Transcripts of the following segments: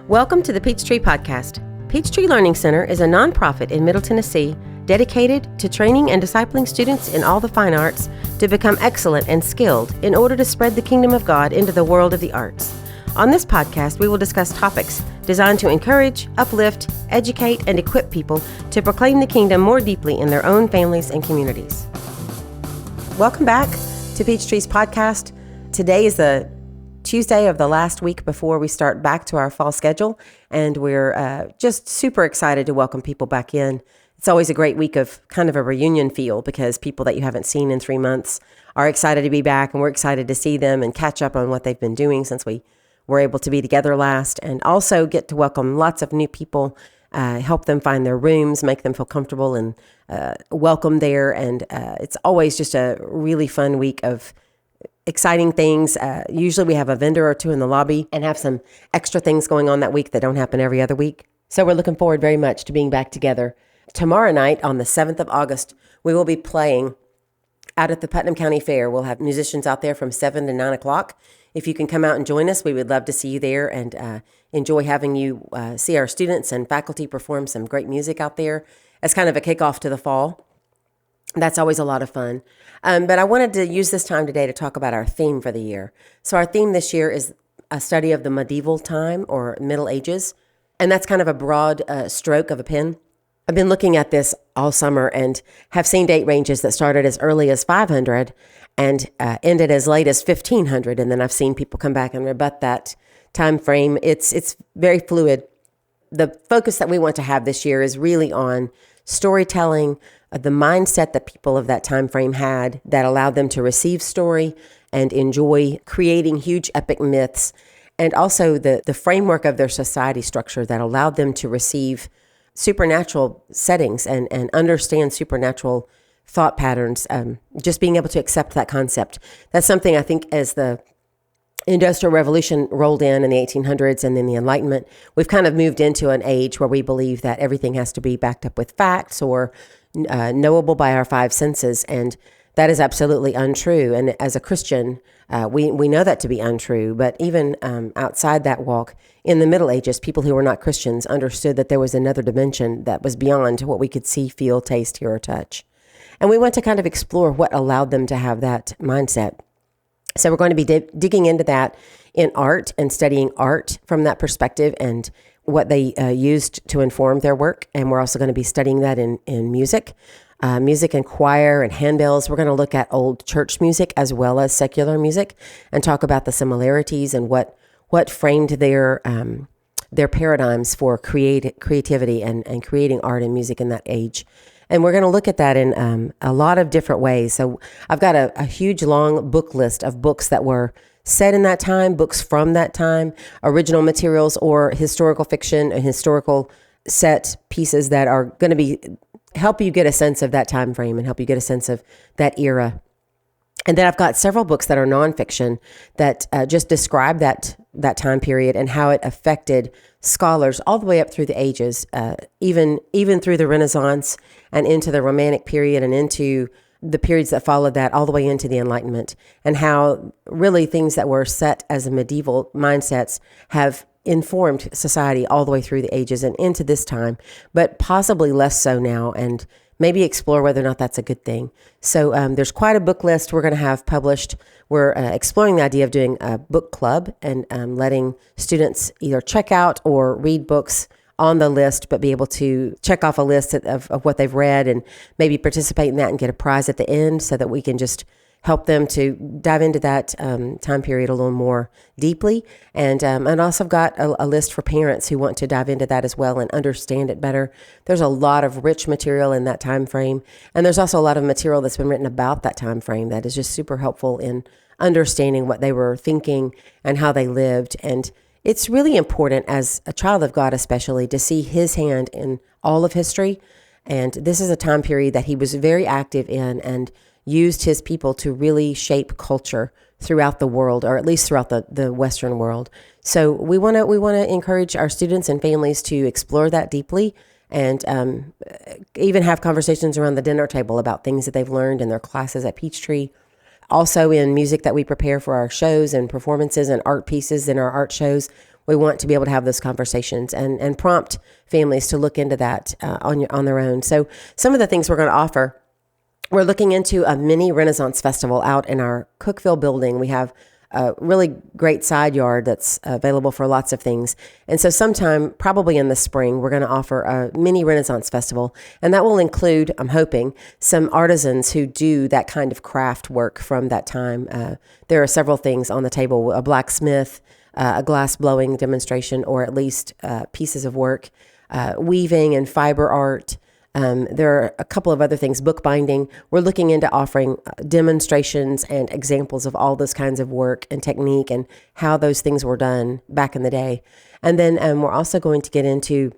Welcome to the Peachtree Podcast. Peachtree Learning Center is a nonprofit in Middle Tennessee dedicated to training and discipling students in all the fine arts to become excellent and skilled in order to spread the kingdom of God into the world of the arts. On this podcast, we will discuss topics designed to encourage, uplift, educate, and equip people to proclaim the kingdom more deeply in their own families and communities. Welcome back to Peachtree's podcast. Today is the Tuesday of the last week before we start back to our fall schedule, and we're just super excited to welcome people back in. It's always a great week of kind of a reunion feel because people that you haven't seen in 3 months are excited to be back, and we're excited to see them and catch up on what they've been doing since we were able to be together last, and also get to welcome lots of new people, help them find their rooms, make them feel comfortable and welcome there. And it's always just a really fun week of exciting things. Usually we have a vendor or two in the lobby and have some extra things going on that week that don't happen every other week. So we're looking forward very much to being back together. Tomorrow night on the 7th of August, we will be playing out at the Putnam County Fair. We'll have musicians out there from 7 to 9 o'clock. If you can come out and join us, we would love to see you there and enjoy having you see our students and faculty perform some great music out there as kind of a kickoff to the fall. That's always a lot of fun. But I wanted to use this time today to talk about our theme for the year. So our theme this year is a study of the medieval time or Middle Ages. And that's kind of a broad stroke of a pen. I've been looking at this all summer and have seen date ranges that started as early as 500 and ended as late as 1500. And then I've seen people come back and rebut that time frame. It's very fluid. The focus that we want to have this year is really on storytelling, the mindset that people of that time frame had that allowed them to receive story and enjoy creating huge epic myths, and also the framework of their society structure that allowed them to receive supernatural settings and understand supernatural thought patterns, just being able to accept that concept. That's something I think as the Industrial Revolution rolled in the 1800s and then the Enlightenment, we've kind of moved into an age where we believe that everything has to be backed up with facts or knowable by our five senses, and that is absolutely untrue. And as a Christian, we know that to be untrue. But even outside that walk, in the Middle Ages, people who were not Christians understood that there was another dimension that was beyond what we could see, feel, taste, hear, or touch. And we want to kind of explore what allowed them to have that mindset. So we're going to be digging into that in art and studying art from that perspective and what they used to inform their work. And we're also going to be studying that in music, music and choir and handbells. We're going to look at old church music as well as secular music and talk about the similarities and what framed their paradigms for creativity and creating art and music in that age. And we're going to look at that in a lot of different ways. So I've got a huge, long book list of books that were set in that time, books from that time, original materials or historical fiction and historical set pieces that are going to help you get a sense of that time frame and help you get a sense of that era. And then I've got several books that are nonfiction that just describe that time period and how it affected scholars all the way up through the ages, even through the Renaissance and into the Romantic period and into the periods that followed that, all the way into the Enlightenment, and how really things that were set as medieval mindsets have informed society all the way through the ages and into this time, but possibly less so now, and maybe explore whether or not that's a good thing. So there's quite a book list we're going to have published. We're exploring the idea of doing a book club and letting students either check out or read books on the list, but be able to check off a list of what they've read and maybe participate in that and get a prize at the end so that we can just help them to dive into that time period a little more deeply. And also I've got a list for parents who want to dive into that as well and understand it better. There's a lot of rich material in that time frame. And there's also a lot of material that's been written about that time frame that is just super helpful in understanding what they were thinking and how they lived. And it's really important as a child of God, especially, to see his hand in all of history. And this is a time period that he was very active in and used his people to really shape culture throughout the world, or at least throughout the Western world. So we want to encourage our students and families to explore that deeply and even have conversations around the dinner table about things that they've learned in their classes at Peachtree. Also in music that we prepare for our shows and performances and art pieces in our art shows, we want to be able to have those conversations and prompt families to look into that on their own. So some of the things we're going to offer, we're looking into a mini Renaissance festival out in our Cookeville building. We have a really great side yard that's available for lots of things. And so sometime, probably in the spring, we're going to offer a mini Renaissance festival. And that will include, I'm hoping, some artisans who do that kind of craft work from that time. There are several things on the table: a blacksmith, a glass blowing demonstration, or at least pieces of work, weaving and fiber art. There are a couple of other things, bookbinding. We're looking into offering demonstrations and examples of all those kinds of work and technique and how those things were done back in the day. And then we're also going to get into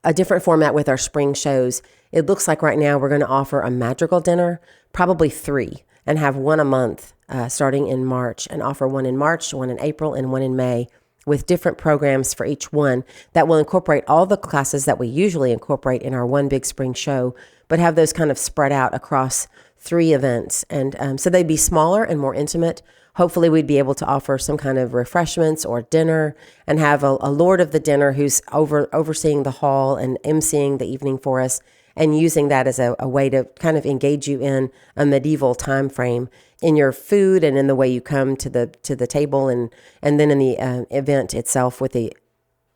a different format with our spring shows. It looks like right now we're going to offer a madrigal dinner, probably 3, and have one a month starting in March, and offer one in March, one in April, and one in May, with different programs for each one that will incorporate all the classes that we usually incorporate in our one big spring show, but have those kind of spread out across 3 events. And so they'd be smaller and more intimate. Hopefully we'd be able to offer some kind of refreshments or dinner and have a lord of the dinner who's overseeing the hall and emceeing the evening for us, and using that as a way to kind of engage you in a medieval time frame in your food and in the way you come to the table, and then in the event itself with the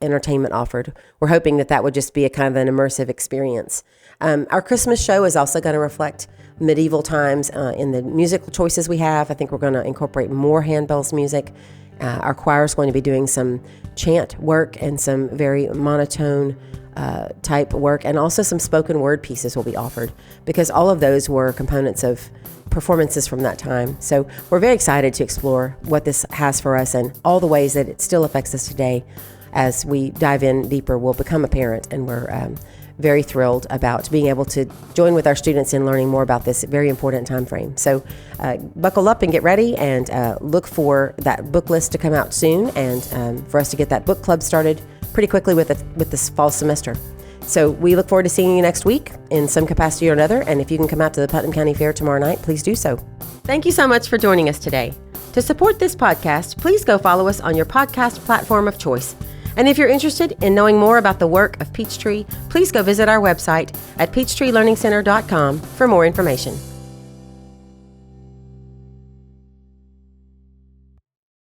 entertainment offered. We're hoping that would just be a kind of an immersive experience. Our Christmas show is also going to reflect medieval times in the musical choices we have. I think we're going to incorporate more handbells music. Our choir is going to be doing some chant work and some very monotone type work, and also some spoken word pieces will be offered, because all of those were components of performances from that time. So we're very excited to explore what this has for us, and all the ways that it still affects us today. As we dive in deeper, we'll become a parent, and we're very thrilled about being able to join with our students in learning more about this very important time frame. So buckle up and get ready, and look for that book list to come out soon, and for us to get that book club started pretty quickly with this fall semester. So we look forward to seeing you next week in some capacity or another. And if you can come out to the Putnam County Fair tomorrow night, please do so. Thank you so much for joining us today. To support this podcast, please go follow us on your podcast platform of choice. And if you're interested in knowing more about the work of Peachtree, please go visit our website at peachtreelearningcenter.com for more information.